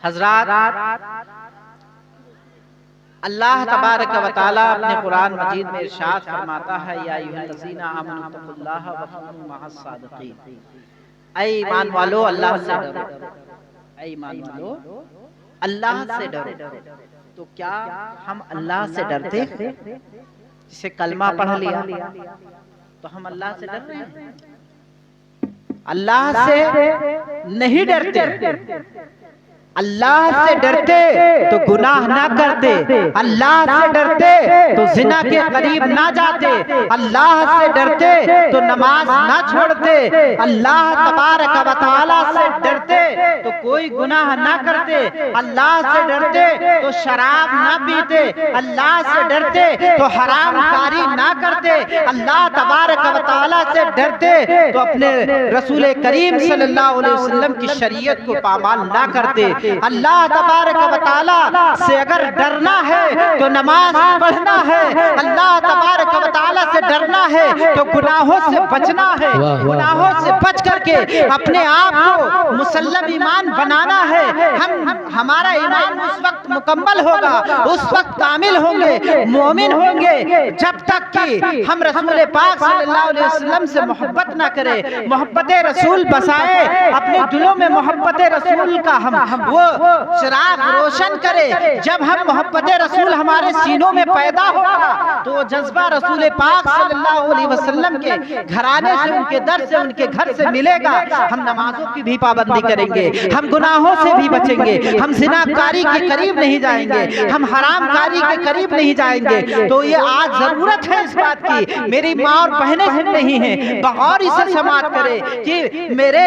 हजरात, अल्लाह तबारक व तआला अपने कुरान मजीद में इरशाद फरमाता है, या अय्युहल्लज़ीना आमनू तक़ुल्लाह व कूनू मअस सादिक़ीन। ऐ ईमान वालो अल्लाह से डरो, ऐ ईमान वालो अल्लाह से डरो। तो क्या हम अल्लाह से डरते? जिसे कलमा पढ़ लिया तो हम अल्लाह से डर रहे हैं? अल्लाह से नहीं डरते। अल्लाह से डरते तो गुनाह ना करते, अल्लाह से डरते तो जिना के करीब ना जाते, अल्लाह से डरते तो नमाज ना छोड़ते, अल्लाह तबारक व तआला से डरते तो कोई गुनाह ना करते, अल्लाह से डरते तो शराब ना पीते, अल्लाह से डरते तो हराम कारी ना करते, अल्लाह तबारक व तआला से डरते तो अपने रसूल करीम सल्लल्लाहु अलैहि वसल्लम की शरीयत को पामाल ना करते। अल्लाह तबारक व तआला से अगर डरना है तो नमाज पढ़ना है, अल्लाह तबारक व तआला से डरना है तो गुनाहों से बचना है, गुनाहों से बच करके अपने आप को मुसल्लम ईमान बनाना है। हमारा ईमान उस वक्त मुकम्मल होगा, उस वक्त कामिल होंगे, मोमिन होंगे जब तक कि हम रसूल पाक सल्लल्लाहु अलैहि वसल्लम से मोहब्बत ना करें, मोहब्बत रसूल बसाए अपने दिलों में, मोहब्बत रसूल का हम वो चिराग रोशन करे। जब हम मोहब्बत रसूल हमारे सीनों में पैदा होगा तो वो जज्बा रसूल पाक सल्लल्लाहु अलैहि वसल्लम के घराने से, उनके दर से, उनके घर से मिलेगा। हम नमाजों की भी पाबंदी करेंगे, हम गुनाहों से भी बचेंगे, हम ज़िनाकारी के करीब नहीं जाएंगे, हम हरामकारी के करीब नहीं जाएंगे। तो ये आज जरूरत है इस बात की, मेरी माँ और बहनें सुन रही हैं, बगौर इसे समाप्त करे कि मेरे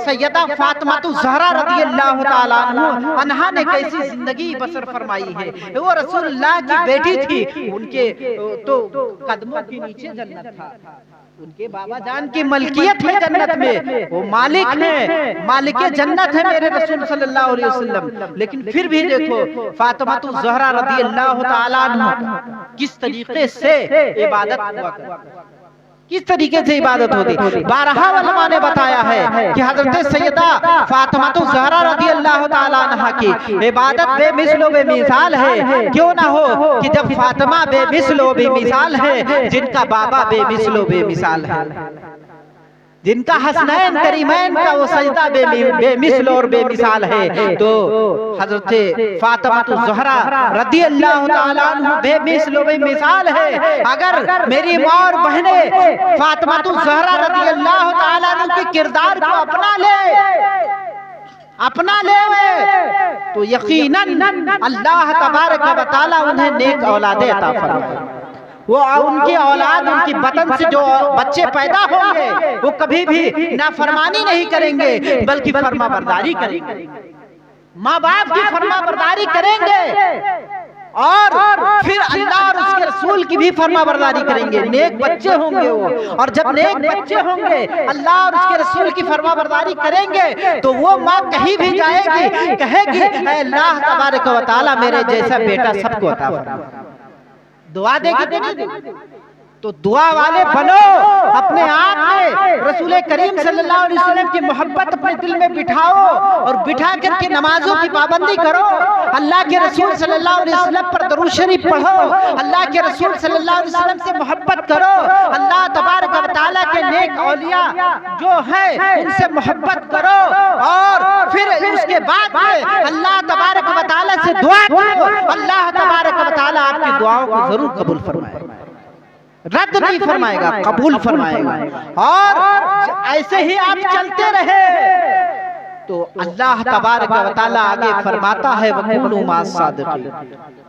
सैयदा फातिमा ज़हरा रज़ियल्लाहु ताला अन्हा ने कैसी जिंदगी बसर फरमाई है। वो रसूलुल्लाह की बेटी थी, उनके तो कदमों के नीचे जन्नत था, उनके बाबा जान की मलकियत है जन्नत में, वो मालिक है, मालिक जन्नत है मेरे रसूल सल्लल्लाहु अलैहि वसल्लम। लेकिन फिर भी देखो फातिमा ज़हरा रज़ियल्लाहु ताला अन्हा किस तरीके से इबादत हुआ करती, किस तरीके से इबादत होती। बारहा उलमा ने बताया है कि हजरत सैयदा फातिमा ज़हरा रज़ियल्लाहु ताला अन्हा की इबादत बेमिसल बेमिसाल है। क्यों ना हो कि जब फातिमा बेमिसल बेमिसाल है, जिनका बाबा बेमिसल बेमिसाल है, जिनका हसनैन करीमैन का वो सजदा बेमिसल और बेमिसाल है, तो हजरत फातिमा ज़हरा रज़ियल्लाहु ताला अन्हा बेमिसल बेमिसाल है। अगर मेरी माँ और बहनें फातिमा ज़हरा रज़ियल्लाहु ताला अन्हा के किरदार को अपना ले तो यकीनन अल्लाह तबारक व तआला उन्हें नेक औलादे अता फरमाए। वो उनकी औलाद, उनकी बतन से जो बच्चे पैदा होंगे वो कभी भी नाफरमानी नहीं करेंगे बल्कि फर्मा बरदारी करेंगे, माँ बाप की फर्मा बरदारी करेंगे और फिर अल्लाह और उसके रसूल की भी फर्मा बरदारी करेंगे। नेक बच्चे होंगे वो, और जब नेक बच्चे होंगे अल्लाह और उसके रसूल की फर्मा बरदारी करेंगे तो वो माँ कहीं भी जाएगी, कहेगी अल्लाह तबारक व तआला मेरे जैसा बेटा सबको अता फरमाए। दुआ देगी कि नहीं देगी? तो दुआ वाले बनो, अपने आप में रसूल करीम सल्लल्लाहु अलैहि वसल्लम की मोहब्बत अपने दिल में बिठाओ और बिठा करके नमाजों की पाबंदी करो, अल्लाह के रसूल सल्लल्लाहु अलैहि वसल्लम पर दरूद शरीफ पढ़ो, अल्लाह के रसूल सल्लल्लाहु अलैहि वसल्लम से मोहब्बत करो, अल्लाह तबारक व तआला के नेक औलिया जो है उनसे मोहब्बत करो, और फिर उसके बाद अल्लाह तबारक व तआला से दुआ करो। अल्लाह तबारक व तआला आपकी दुआओं को जरूर कबूल फरमाएगा, रद्द नहीं फरमाएगा, कबूल फरमाएगा। और ऐसे ही आप चलते रहे तो अल्लाह तबारक व तआला आगे फरमाता है वकुनू मास सादिकीन,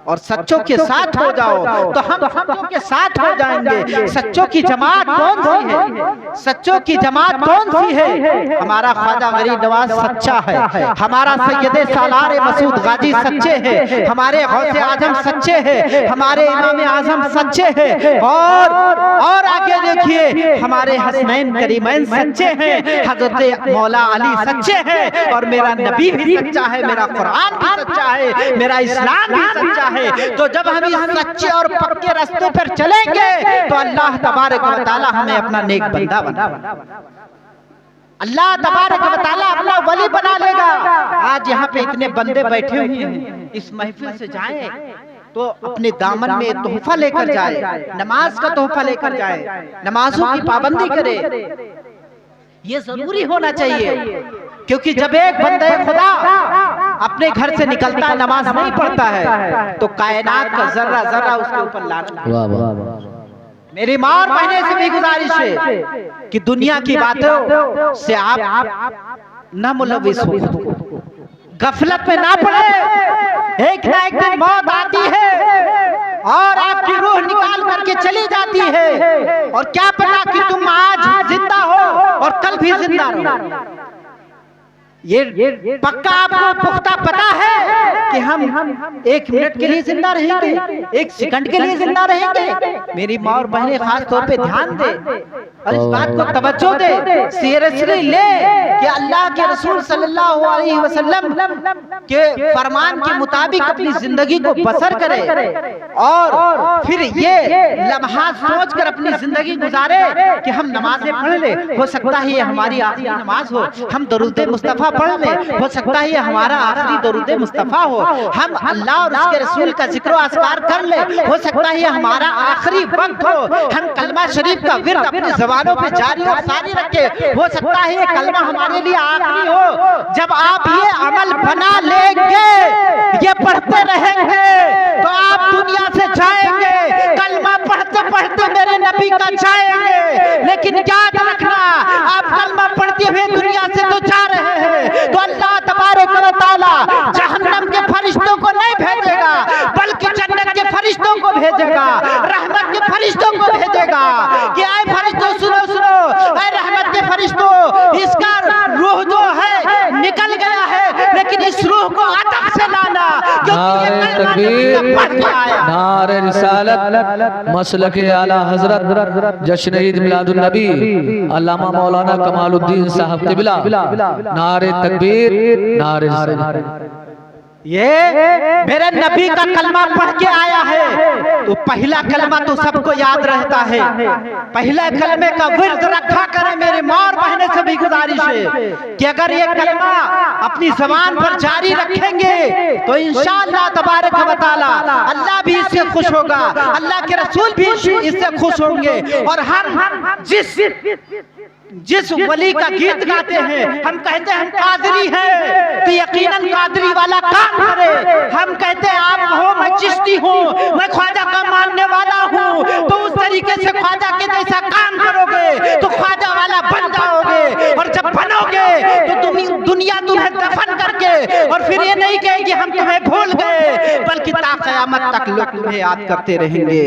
और सच्चों के साथ हो जाओ। तो हम सच्चों के साथ हो जाएंगे। सच्चों की जमात कौन सी है? सच्चों की जमात कौन सी है? हमारा ख्वाजा गरीब नवाज सच्चा है, हमारा सैयदे सालार मसूद गाजी सच्चे हैं, हमारे गौसे आजम सच्चे हैं, हमारे इमाम आजम सच्चे हैं, और आगे देखिए हमारे हसनैन करीमैन सच्चे हैं, हजरत मौला अली सच्चे हैं, और मेरा नबी भी सच्चा है, मेरा कुरान भी सच्चा है, मेरा इस्लाम भी सच्चा है। तो जब हम इस सच्चे और पक्के रास्ते पर चलेंगे तो अल्लाह तबारक व तआला हमें अपना नेक बंदा बना। अल्लाह तबारक व तआला अपना वली बना लेगा। आज यहाँ पे इतने बंदे बैठे हुए हैं, इस महफिल से जाएं तो अपने दामन में तोहफा लेकर जाए, नमाज का तोहफा लेकर जाए, नमाजों की पाबंदी करे। ये जरूरी होना चाहिए, क्योंकि जब एक बंदे खुदा अपने घर से निकलता है, नमाज नहीं पढ़ता है, तो कायनात का जर्रा जर्रा उसके ऊपर लानत। मेरी माँ और बहने से भी गुजारिश है कि दुनिया की बातों से आप न मुलविस हो, गफलत में ना पड़े। एक ना एक दिन मौत आती है और आपकी रूह निकाल करके चली जाती है, और क्या पता कि तुम आज जिंदा हो और कल भी जिंदा रहो। ये पक्का आपको पुख्ता पता है कि हम 1 मिनट के लिए जिंदा रहेंगे, 1 सेकंड के लिए जिंदा रहेंगे। मेरी माँ और बहनें खास तौर पे ध्यान दे और इस बात को तवज्जो दे, सीरियसली ले कि अल्लाह के रसूल सल्लल्लाहु अलैहि वसल्लम के फरमान के मुताबिक अपनी जिंदगी को बसर करे और फिर ये लम्हा सोचकर अपनी जिंदगी गुजारे कि हम नमाजें पढ़ ले, हो सकता है ये हमारी आखिरी नमाज हो, हम दरूद मुस्तफा पढ़ ले, हो सकता है ये हमारा आखिरी दरूद मुस्तफा हो, हम अल्लाह और उसके रसूल का जिक्र अस्कार कर ले, हो सकता है ये हमारा आखिरी वक्त हो, हम कलमा शरीफ का विर्द अपनी ज़बानों पे जारी और सारी रखे, हो सकता है ये कलमा हमारे लिए आखिरी हो। जब आप ये अमल बना लेंगे, ये पढ़ते रहेंगे, तो आप दुनिया से जाएंगे, कलमा पढ़ते पढ़ते मेरे नबी का जाएंगे। लेकिन याद रखना, आप कलमा पढ़ते हुए दुनिया से तो जा रहे हैं, तो अल्लाह तबारक व तआला जहन्नम के फरिश्तों को नहीं भेजेगा, बल्कि जन्नत के फरिश्तों को भेजेगा, रहमत के फरिश्तों को भेजेगा कि आए फरिश्तों सुनो सुनो, आए रहमत के फरिश्तों, इसका रूह जो है निकल गया है, लेकिन इस रूह को अदब से लाना, क्योंकि ये कलमा पढ़ के आया। नारे रिसालत मसलक आला हजरत जश्न ईद मिलादुन नबी अल्लामा मौलाना कमालुद्दीन साहब क़िबला, नारे तकबीर, नारे रिसालत। ये मेरे नबी का कलमा पढ़ के आया है, तो पहला कलमा तो सबको याद रहता है, पहला कलमे का विर्द रखा करें। मेरे माँ और बहने से भी गुजारिश है कि अगर ये कलमा अपनी जबान पर जारी रखेंगे तो इंशाअल्लाह तबारक व तआला अल्लाह भी इससे खुश होगा, अल्लाह के रसूल भी इससे खुश होंगे। और हम जिस वली का गीत गाते हैं, हम कहते हैं हम कादरी हैं, तो यकीनन कादरी वाला काम करे। हम कहते हैं आप हो, मैं चिश्ती हूँ, मैं ख्वाजा का मानने वाला हूँ, तो उस तरीके से ख्वाजा के जैसा काम करोगे तो ख्वाजा वाला बन जाओगे। और जब बनोगे तो दुनिया तुम्हें दफन करके, और फिर ये नहीं कहेगी हम तुम्हें भूल गए, बल्कि ता क़यामत तक लोग तुम्हें याद करते रहेंगे,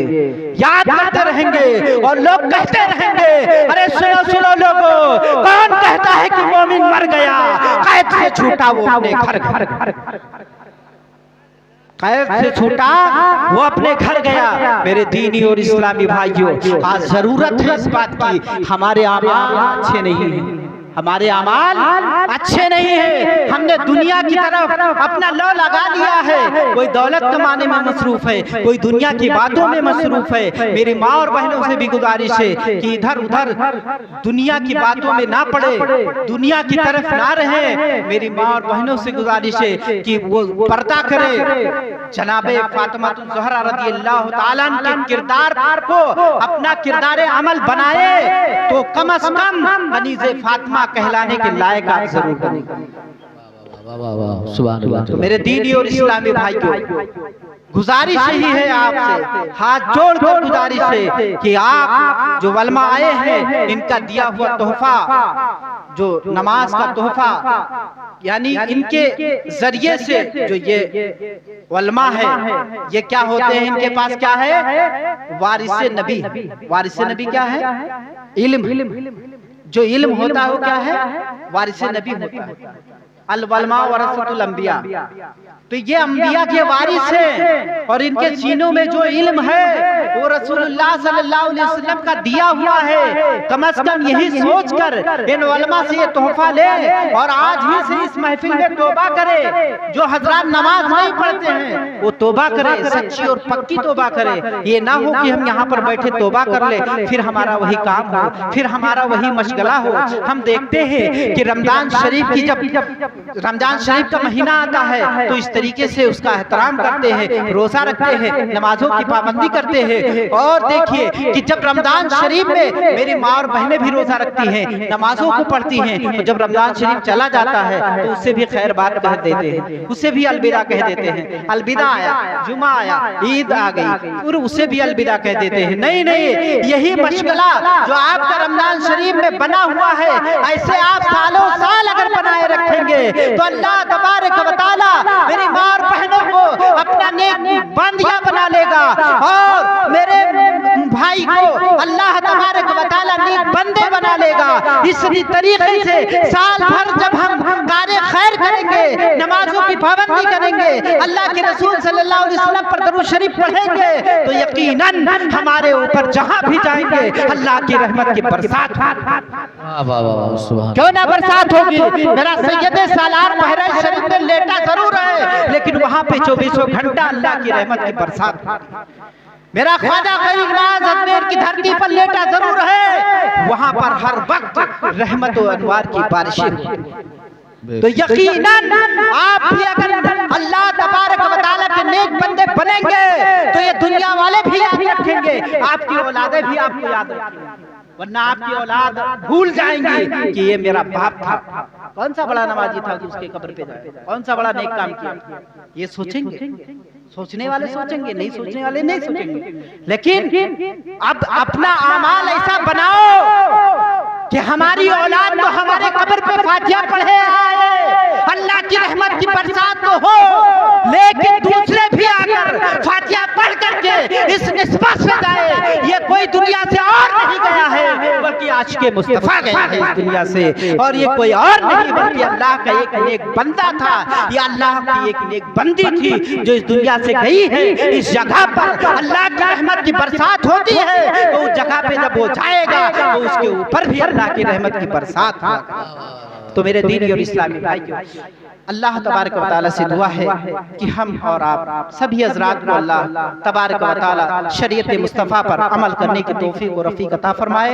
याद करते रहेंगे, और लोग कहते रहेंगे, अरे सुनो सुनो लोगों, कौन कहता है कि मोमिन मर गया, कैद से छूटा वो अपने घर, कैद से छूटा वो अपने घर गया। मेरे दीनी और इस्लामी भाइयों, आज जरूरत है इस बात की, हमारे आमाल अच्छे नहीं हैं, हमारे आमाल अच्छे नहीं है। हमने दुनिया की तरफ अपना लौ लगा लिया है, कोई दौलत कमाने में मसरूफ है, कोई दुनिया की बातों में मसरूफ है। मेरी माँ और बहनों से भी गुजारिश है कि इधर उधर दुनिया की बातों में ना पड़े, दुनिया की तरफ ना रहे। मेरी माँ और बहनों से गुजारिश है कि वो पर्दा करे, जनाबे फातिमा ज़हरा रज़ियल्लाहु ताला के किरदार को अपना किरदार अमल बनाए, तो कम से कम कनीज़े फातिमा कहलाने के लायक आप जरूर बने। सुभान अल्लाह। तो मेरे दीनी और इस्लामी भाइयों, गुजारिश यही है आपसे, हाथ जोड़कर गुजारिश है कि आप जो वलमा आए हैं, इनका दिया हुआ तोहफा, जो नमाज का तोहफा, यानी इनके जरिए से जो ये वलमा है, ये क्या होते हैं, इनके पास क्या है, वारिसे नबी। वारिसे नबी क्या है? इल्म। जो इल्म होता है वो क्या है? वारिसे नबी होता है। अल उलमा वरसतुल अंबिया, तो ये अंबिया के वारिस हैं और इनके सीनों में जो इल्म है वो रसूलुल्लाह सल्लल्लाहु अलैहि वसल्लम का दिया हुआ है। कम से कम यही सोचकर इन उलमा से ये तोहफा ले और आज ही से इस महफिल में तौबा करे। जो हजरात नमाज नहीं पढ़ते हैं वो तौबा करे, सच्ची और पक्की तौबा करे। ये ना हो कि हम यहाँ पर बैठे तौबा कर ले, फिर हमारा वही काम हो, फिर हमारा वही मशगला हो। हम देखते हैं कि रमजान शरीफ की जब रमजान शरीफ का महीना आता है तो इस तरीके से उसका एहतराम करते हैं, रोजा रखते हैं, नमाजों की पाबंदी करते हैं। और देखिए कि जब रमजान शरीफ में मेरी माँ और बहनें भी रोजा रखती हैं, नमाजों को पढ़ती हैं, तो जब रमजान शरीफ चला जाता है तो उससे भी खैर बात कह देते हैं, उससे भी अलविदा कह देते हैं। अलविदा आया, जुमा आया, ईद आ गई, और उससे भी अलविदा कह देते हैं। नहीं नहीं, यही मशगला जो आपका रमजान शरीफ में बना हुआ है, ऐसे आप सालों साल अगर बनाए रखेंगे तो अल्लाह तबारक व तआला मेरी माँ और बहनों को अपना नेक बंदिया बना लेगा और मेरे भाई को अल्लाह तबारक व तआला नेक बंदे बना लेगा। इसी तरीके से साल भर जब हम कार्य खैर करेंगे, नमाजों की पाबंदी करेंगे, अल्लाह के रसूल सल्लल्लाहु अलैहि वसल्लम पर दरूद शरीफ पढ़ेंगे, तो यकीनन हमारे ऊपर जहां भी जाएंगे अल्लाह की रहमत की बरसात क्यों ना बरसात होगी। मेरा सैयदे सालार बहराइच शरीफ में लेटा जरूर है, लेकिन वहां पे 24 घंटा अल्लाह की रहमत की बरसात। मेरा ख्वाजा गरीब नवाज अजमेर की धरती पर लेटा जरूर है, वहां पर हर वक्त रहमत और अनवार की बारिशें। तो यकीनन आप भी अगर अल्लाह तबारक व तआला के नेक बंदे बनेंगे तो ये दुनिया वाले भी याद रखेंगे, आपकी औलादें भी आपको याद रखेंगी, वरना आपकी औलाद भूल जाएंगी कि ये मेरा बाप था, कौन सा बड़ा नमाजी था कि उसके कब्र पे जाए, कौन सा बड़ा नेक काम किया। ये सोचेंगे, सोचने वाले सोचेंगे, नहीं सोचने वाले नहीं सोचेंगे। लेकिन अब अपना आमाल ऐसा बनाओ कि हमारी औलाद तो हमारे कब्र पे फातिहा पढ़े आए, अल्लाह की रहमत की बरसात तो हो, लेकिन दूसरे भी आकर फातिहा पढ़ करके इस निस्बत से जाए। ये कोई दुनिया से और नहीं गया है, बल्कि आशिक़े मुस्तफा गया है इस दुनिया से, और ये कोई और नहीं बल्कि अल्लाह का एक नेक बंदा था, ये अल्लाह की एक नेक बंदी थी जो इस दुनिया से गई है। इस जगह पर अल्लाह की रहमत की बरसात होती है, तो उस जगह पे जब वो जाएगा तो उसके ऊपर भी अल्लाह की रहमत की बरसात होगी। तो मेरे दीनी और इस्लामी भाइयों, अल्लाह तबारक व तआला से दुआ है कि हम और आप सभी हज़रात को अल्लाह तबारक व तआला शरीयत मुस्तफ़ा पर अमल करने की तौफीक और रफ़ीक अता फरमाए।